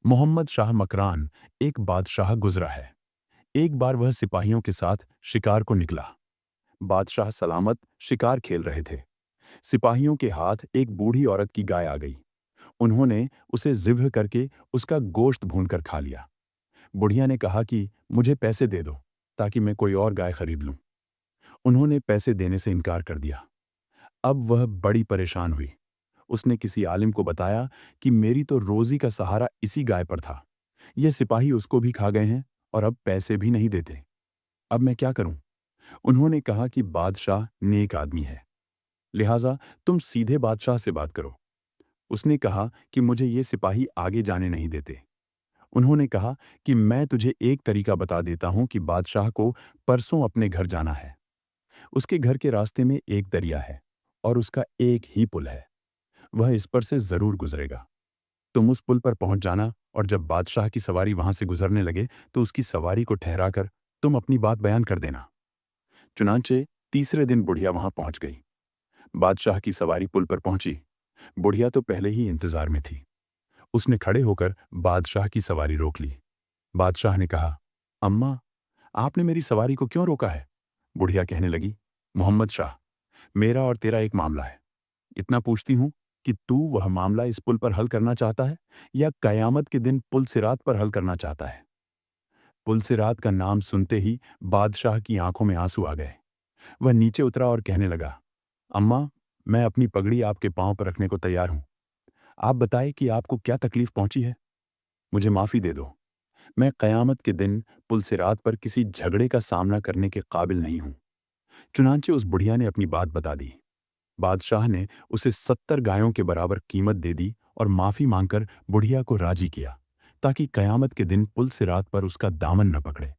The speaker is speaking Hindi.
मोहम्मद शाह मकरान एक बादशाह गुजरा है। एक बार वह सिपाहियों के साथ शिकार को निकला। बादशाह सलामत शिकार खेल रहे थे। सिपाहियों के हाथ एक बूढ़ी औरत की गाय आ गई। उन्होंने उसे ज़िब्ह करके उसका गोश्त भूनकर खा लिया। बुढ़िया ने कहा कि मुझे पैसे दे दो ताकि मैं कोई और गाय खरीद लूं। उन्होंने पैसे देने से इनकार कर दिया। अब वह बड़ी परेशान हुई। उसने किसी आलिम को बताया कि मेरी तो रोजी का सहारा इसी गाय पर था। ये सिपाही उसको भी खा गए हैं और अब पैसे भी नहीं देते। अब मैं क्या करूं? उन्होंने कहा कि बादशाह नेक आदमी है, लिहाजा तुम सीधे बादशाह से बात करो। उसने कहा कि मुझे ये सिपाही आगे जाने नहीं देते। उन्होंने कहा कि मैं तुझे एक तरीका बता देता हूं कि बादशाह को परसों अपने घर जाना है। उसके घर के रास्ते में एक दरिया है और उसका एक ही पुल है। वह इस पर से जरूर गुजरेगा। तुम उस पुल पर पहुंच जाना और जब बादशाह की सवारी वहां से गुजरने लगे तो उसकी सवारी को ठहराकर तुम अपनी बात बयान कर देना। चुनांचे तीसरे दिन बुढ़िया वहां पहुंच गई। बादशाह की सवारी पुल पर पहुंची। बुढ़िया तो पहले ही इंतजार में थी। उसने खड़े होकर बादशाह की सवारी रोक ली। बादशाह ने कहा, अम्मा, आपने मेरी सवारी को क्यों रोका है? बुढ़िया कहने लगी, मोहम्मद शाह, मेरा और तेरा एक मामला है। इतना पूछती हूं कि तू वह मामला इस पुल पर हल करना चाहता है या कयामत के दिन पुल सिरात पर हल करना चाहता है? पुल सिरात का नाम सुनते ही बादशाह की आंखों में आंसू आ गए। वह नीचे उतरा और कहने लगा, अम्मा, मैं अपनी पगड़ी आपके पांव पर रखने को तैयार हूं। आप बताएं कि आपको क्या तकलीफ पहुंची है। मुझे माफी दे दो। मैं कयामत के दिन पुल सिरात पर किसी झगड़े का सामना करने के काबिल नहीं हूं। चुनांचे उस बुढ़िया ने अपनी बात बता दी। बादशाह ने उसे 70 गायों के बराबर कीमत दे दी और माफी मांगकर बुढ़िया को राजी किया ताकि कयामत के दिन पुल सिरात पर उसका दामन न पकड़े।